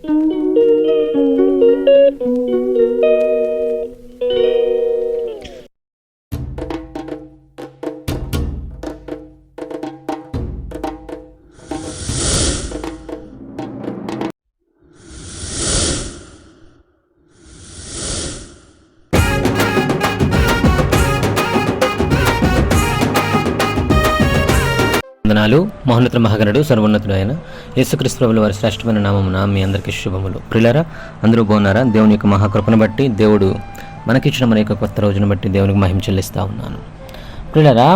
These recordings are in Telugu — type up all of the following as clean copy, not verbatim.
వందనాలు. మహోన్నత మహాగణుడు సర్వోన్నతుడు అయిన యేసుక్రీస్తు ప్రభుల వారి శ్రేష్టమైన నామమున మీ అందరికీ శుభములు. ప్రియులారా, అందరూ బాగున్నారా? దేవుని యొక్క మహాకృపను బట్టి, దేవుడు మనకిచ్చిన మన యొక్క కొత్త రోజును బట్టి దేవునికి మహిమ చెల్లిస్తూ ఉన్నాను. ప్రియులారా,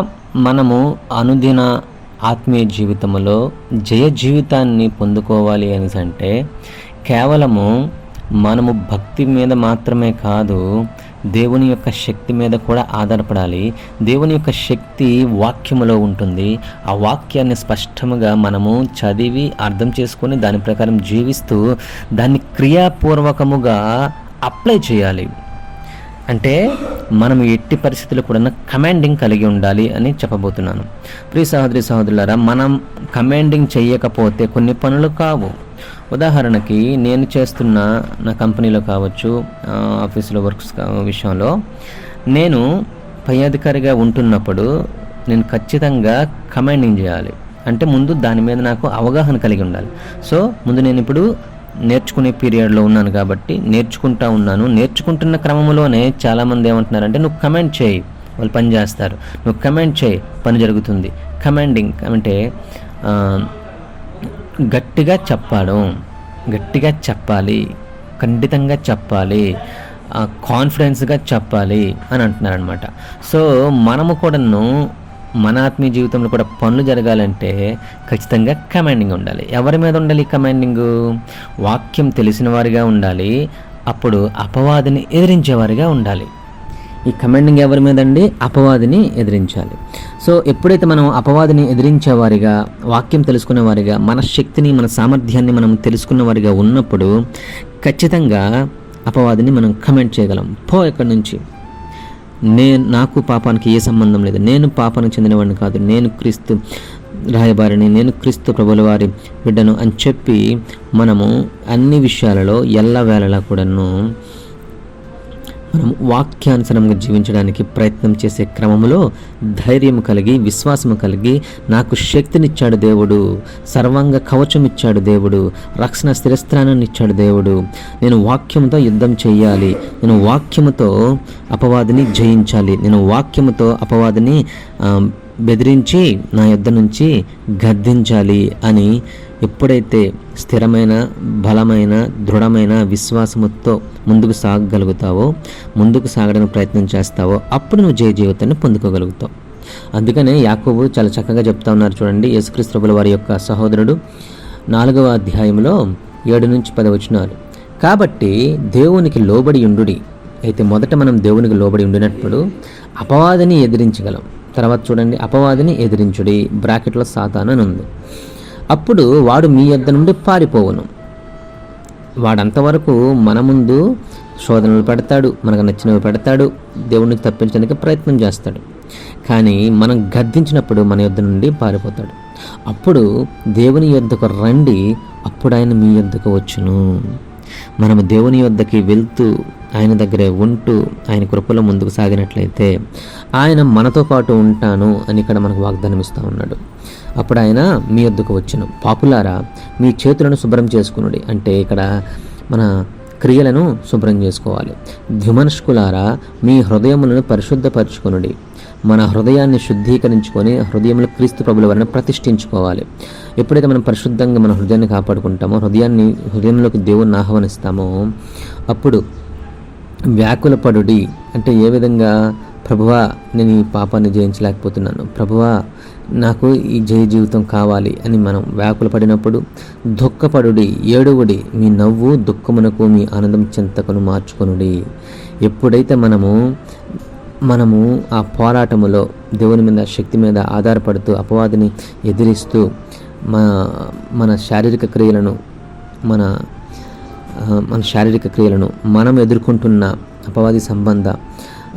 మనము అనుదిన ఆత్మీయ జీవితంలో జయ జీవితాన్ని పొందుకోవాలి అంటే కేవలము మనము భక్తి మీద మాత్రమే కాదు, దేవుని యొక్క శక్తి మీద కూడా ఆధారపడాలి. దేవుని యొక్క శక్తి వాక్యములో ఉంటుంది. ఆ వాక్యాన్ని స్పష్టంగా మనము చదివి అర్థం చేసుకొని దాని ప్రకారం జీవిస్తూ దాన్ని క్రియాపూర్వకముగా అప్లై చేయాలి. అంటే మనం ఎట్టి పరిస్థితుల్లో కూడా కమాండింగ్ కలిగి ఉండాలి అని చెప్పబోతున్నాను. ప్రియ సహోదరి సహోదరులారా, మనం కమాండింగ్ చేయకపోతే కొన్ని పనులు కావు. ఉదాహరణకి నేను చేస్తున్న నా కంపెనీలో కావచ్చు, ఆఫీసులో వర్క్స్ విషయంలో నేను పై అధికారిగా ఉంటున్నప్పుడు నేను ఖచ్చితంగా కమాండింగ్ చేయాలి. అంటే ముందు దాని మీద నాకు అవగాహన కలిగి ఉండాలి. సో ముందు నేను ఇప్పుడు నేర్చుకునే పీరియడ్లో ఉన్నాను కాబట్టి నేర్చుకుంటూ ఉన్నాను. నేర్చుకుంటున్న క్రమంలోనే చాలామంది ఏమంటున్నారంటే, నువ్వు కమాండ్ చేయి, వాళ్ళు పని చేస్తారు. నువ్వు కమాండ్ చేయి, పని జరుగుతుంది. కమాండింగ్ అంటే గట్టిగా చెప్పడం, గట్టిగా చెప్పాలి, ఖండితంగా చెప్పాలి, కాన్ఫిడెన్స్గా చెప్పాలి అని అంటున్నారనమాట. సో మనము కూడాను మన ఆత్మీయ జీవితంలో కూడా పనులు జరగాలంటే ఖచ్చితంగా కమాండింగ్ ఉండాలి. ఎవరి మీద ఉండాలి కమాండింగు? వాక్యం తెలిసిన వారిగా ఉండాలి. అప్పుడు అపవాదిని ఎదిరించేవారిగా ఉండాలి. ఈ కమాండింగ్ ఎవరి మీద అండి? అపవాదిని ఎదిరించాలి. సో ఎప్పుడైతే మనం అపవాదిని ఎదిరించేవారిగా, వాక్యం తెలుసుకునేవారిగా, మన శక్తిని, మన సామర్థ్యాన్ని మనం తెలుసుకున్నవారిగా ఉన్నప్పుడు ఖచ్చితంగా అపవాదిని మనం కమాండ్ చేయగలం. పో ఎక్కడి నుంచి, నాకు పాపానికి ఏ సంబంధం లేదు, నేను పాపానికి చెందినవాడిని కాదు, నేను క్రీస్తు రాయబారిని, నేను క్రీస్తు ప్రభుల వారి బిడ్డను అని చెప్పి మనము అన్ని విషయాలలో ఎల్లవేళలా కూడాను మనం వాక్యానుసారంగా జీవించడానికి ప్రయత్నం చేసే క్రమంలో ధైర్యం కలిగి, విశ్వాసము కలిగి, నాకు శక్తినిచ్చాడు దేవుడు, సర్వాంగ కవచం ఇచ్చాడు దేవుడు, రక్షణ స్థిరస్థానాన్ని ఇచ్చాడు దేవుడు, నేను వాక్యంతో యుద్ధం చేయాలి, నేను వాక్యముతో అపవాదిని జయించాలి, నేను వాక్యముతో అపవాదిని బెదిరించి నా యుద్ధ నుంచి గద్దించాలి అని ఎప్పుడైతే స్థిరమైన, బలమైన, దృఢమైన విశ్వాసముతో ముందుకు సాగగలుగుతావో, ముందుకు సాగడానికి ప్రయత్నం చేస్తావో, అప్పుడు నువ్వు జయ జీవితాన్ని పొందుకోగలుగుతావు. అందుకనే యాకోబు చాలా చక్కగా చెప్తా ఉన్నారు చూడండి. యేసుక్రీస్తు ప్రభుల వారి యొక్క సహోదరుడు 4వ అధ్యాయంలో 7-10 వచనాలు. కాబట్టి దేవునికి లోబడి ఉండుడి. అయితే మొదట మనం దేవునికి లోబడి ఉండినప్పుడు అపవాదిని ఎదిరించగలం. తర్వాత చూడండి, అపవాదిని ఎదిరించుడి, బ్రాకెట్లో సాతాను అని ఉంది. అప్పుడు వాడు మీ యొద్ద నుండి పారిపోవును. వాడంతవరకు మన ముందు శోధనలు పెడతాడు, మనకు నచ్చినవి పెడతాడు, దేవుడిని తప్పించడానికి ప్రయత్నం చేస్తాడు. కానీ మనం గద్దించినప్పుడు మన యొద్ద నుండి పారిపోతాడు. అప్పుడు దేవుని యొద్దకు రండి, అప్పుడు ఆయన మీ యొద్దకు వచ్చును. మనము దేవుని యొద్దకి వెళ్తూ, ఆయన దగ్గరే ఉంటూ, ఆయన కృపలో ముందుకు సాగినట్లయితే ఆయన మనతో పాటు ఉంటాను అని ఇక్కడ మనకు వాగ్దానం ఇస్తూ ఉన్నాడు. అప్పుడు ఆయన మీ యొద్దకు వచ్చును. పాపులారా, మీ చేతులను శుభ్రం చేసుకునుడి. అంటే ఇక్కడ మన క్రియలను శుభ్రం చేసుకోవాలి. ద్విమనస్కులారా, మీ హృదయములను పరిశుద్ధపరచుకొనుడి. మన హృదయాన్ని శుద్ధీకరించుకొని హృదయంలో క్రీస్తు ప్రభుల వారిని ప్రతిష్ఠించుకోవాలి. ఎప్పుడైతే మనం పరిశుద్ధంగా మన హృదయాన్ని కాపాడుకుంటామో, హృదయంలోకి దేవుణ్ణి ఆహ్వానిస్తామో, అప్పుడు వ్యాకులపడుడి. అంటే ఏ విధంగా? ప్రభువా, నేను ఈ పాపాన్ని జయించలేకపోతున్నాను, ప్రభువా నాకు ఈ జయ జీవితం కావాలి అని మనం వ్యాకులపడినప్పుడు దుఃఖపడుడి, ఏడువుడి, మీ నవ్వు దుఃఖమునకు, మీ ఆనందం చింతకును మార్చుకొనుడి. ఎప్పుడైతే మనము ఆ పోరాటములో దేవుని మీద, శక్తి మీద ఆధారపడుతూ అపవాదిని ఎదిరిస్తూ మన శారీరక క్రియలను మనం ఎదుర్కొంటున్న అపవాది సంబంధ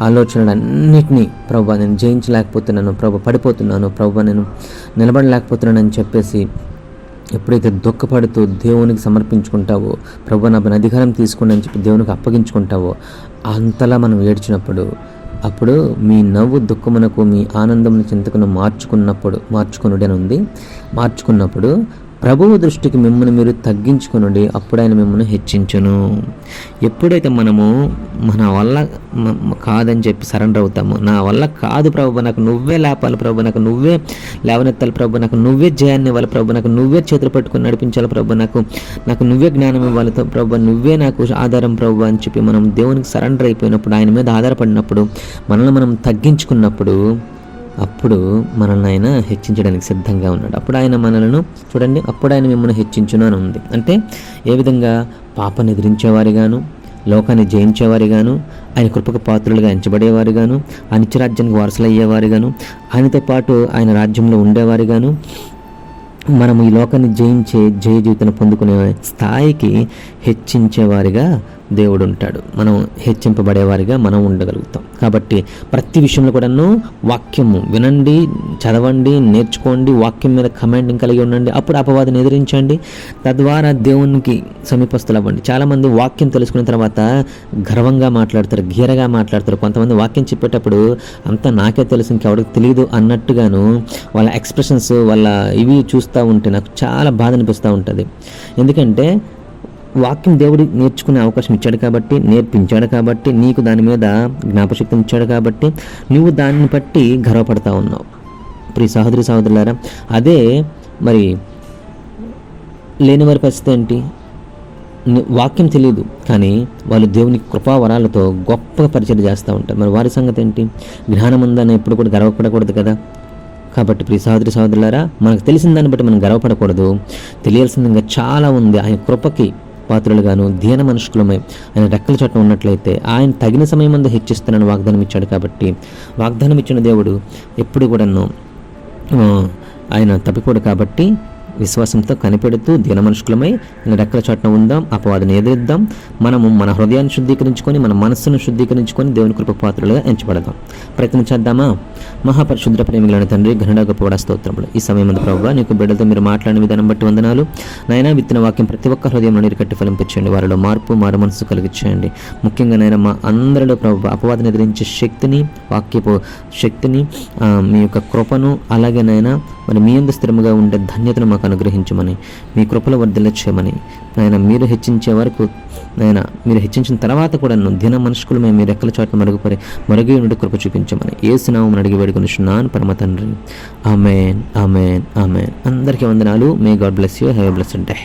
ఆలోచనలన్నిటినీ, ప్రభు నేను జయించలేకపోతున్నాను, ప్రభు పడిపోతున్నాను, ప్రభు నేను నిలబడలేకపోతున్నాను అని చెప్పేసి ఎప్పుడైతే దుఃఖపడుతూ దేవునికి సమర్పించుకుంటావో, ప్రభు నా పైన అధికారం తీసుకోండి అని చెప్పి దేవునికి అప్పగించుకుంటావో, అంతలా మనం ఏడ్చినప్పుడు, అప్పుడు మీ నవ్వు దుఃఖమునకు, మీ ఆనందమును చింతకును మార్చుకునుడి అని ఉంది. మార్చుకున్నప్పుడు ప్రభువు దృష్టికి మిమ్మల్ని మీరు తగ్గించుకునుడి, అప్పుడు ఆయన మిమ్మల్ని హెచ్చించును. ఎప్పుడైతే మనము మన వల్ల కాదని చెప్పి సరెండర్ అవుతామో, నా వల్ల కాదు ప్రభు, నాకు నువ్వే లేపాలి ప్రభు, నాకు నువ్వే లేవనెత్తాలి ప్రభు, నాకు నువ్వే జయాన్ని ఇవ్వాలి ప్రభు, నాకు నువ్వే చేతులు పట్టుకుని నడిపించాలి ప్రభు, నాకు నువ్వే జ్ఞానం ఇవ్వాలి ప్రభు, నువ్వే నాకు ఆధారం ప్రభు అని చెప్పి మనం దేవునికి సరెండర్ అయిపోయినప్పుడు, ఆయన మీద ఆధారపడినప్పుడు, మనల్ని మనం తగ్గించుకున్నప్పుడు, అప్పుడు మనల్ని ఆయన హెచ్చించడానికి సిద్ధంగా ఉన్నాడు. అప్పుడు ఆయన మనలను చూడండి, అప్పుడు ఆయన మిమ్మల్ని హెచ్చించును అని ఉంది. అంటే ఏ విధంగా? పాపాన్ని ఎదిరించేవారిగాను, లోకాన్ని జయించేవారిగాను, ఆయన కృపకు పాత్రులుగా ఎంచబడేవారిగాను, ఆ నిత్యరాజ్యానికి వారసులయ్యేవారిగాను, ఆయనతో పాటు ఆయన రాజ్యంలో ఉండేవారిగాను, మనము ఈ లోకాన్ని జయించే జయ జీవితాన్ని పొందుకునే స్థాయికి హెచ్చించేవారిగా దేవుడు ఉంటాడు. మనం హెచ్చింపబడేవారిగా మనం ఉండగలుగుతాం. కాబట్టి ప్రతి విషయంలో కూడాను వాక్యము వినండి, చదవండి, నేర్చుకోండి, వాక్యం మీద కమాండింగ్ కలిగి ఉండండి. అప్పుడు అపవాదిని ఎదిరించండి, తద్వారా దేవునికి సమీపస్తులు అవ్వండి. చాలామంది వాక్యం తెలుసుకున్న తర్వాత గర్వంగా మాట్లాడతారు, గీరగా మాట్లాడతారు. కొంతమంది వాక్యం చెప్పేటప్పుడు అంతా నాకే తెలుసు, ఇంకెవరికి తెలియదు అన్నట్టుగాను వాళ్ళ ఎక్స్ప్రెషన్స్, వాళ్ళ ఇవి చూస్తూ ఉంటే నాకు చాలా బాధ అనిపిస్తూ ఉంటుంది. ఎందుకంటే వాక్యం దేవుడు నేర్చుకునే అవకాశం ఇచ్చాడు కాబట్టి, నేర్పించాడు కాబట్టి, నీకు దాని మీద జ్ఞాపశక్తిని ఇచ్చాడు కాబట్టి నువ్వు దాన్ని బట్టి గర్వపడతా ఉన్నావు. ప్రియ సహోదరి సహోదరులారా, అదే మరి లేని వారి పరిస్థితి ఏంటి? వాక్యం తెలియదు కానీ వాళ్ళు దేవుని కృపావరాలతో గొప్పగా పరిచయం చేస్తూ ఉంటారు. మరి వారి సంగతి ఏంటి? జ్ఞానం ఉందని ఎప్పుడు కూడా గర్వపడకూడదు కదా. కాబట్టి ప్రియ సహోదరి సహోదరులారా, మనకు తెలిసిన దాన్ని బట్టి మనం గర్వపడకూడదు. తెలియాల్సింది ఇంకా చాలా ఉంది. ఆయన కృపకి పాత్రలుగాను దీన మనుషులమై ఆయన రెక్కల చోట ఉన్నట్లయితే ఆయన తగిన సమయం అందు హెచ్చిస్తున్నాను వాగ్దానం ఇచ్చాడు. కాబట్టి వాగ్దానం ఇచ్చిన దేవుడు ఎప్పుడు కూడాను ఆయన తప్పిపోడు. కాబట్టి విశ్వాసంతో కనిపెడుతూ దీన మనుషులమై రెక్కల చాటున ఉందాం, అపవాదిని ఎదిరిద్దాం. మనము మన హృదయాన్ని శుద్ధీకరించుకొని, మన మనస్సును శుద్ధీకరించుకొని దేవుని కృప పాత్రలుగా ఎంచబడదాం. ప్రయత్నం చేద్దామా? మహాపరిశుద్ర ప్రేమికులైన తండ్రి, ఘనుడా గొప్పవాడ స్తోత్రములు. ఈ సమయం ప్రభువా, నీకు బిడ్డలతో మీరు మాట్లాడిన విధానం బట్టి వందనాలు. నాయనా, విత్తిన వాక్యం ప్రతి ఒక్క హృదయంలో నీరు కట్టి ఫలింపించండి. వారిలో మారు మనసు కలిగించండి. ముఖ్యంగా నాయనా, మా అందరిలో ప్రభు అపవాదిని ఎదిరించే శక్తిని, వాక్యపు శక్తిని, మీ యొక్క కృపను, అలాగే నాయనా మరి మీ యందు స్థిరముగా ఉండే ధన్యతను మాకు అనుగ్రహించమని, మీ కృపలో వర్ధిల్లచేయమని నాయన, మీరు హెచ్చించే వరకు నాయన, మీరు హెచ్చించిన తర్వాత కూడా దిన మనుషులు మేము మీరు రెక్కల చాటును మరుగు నుండి కృప చూపించమని యేసు నామమున అడిగి వేడుకొనుచున్నాను పరమ తండ్రి. ఆమేన్, ఆమేన్, ఆమేన్. అందరికీ వందనాలు. May God bless you. Have a blessed day.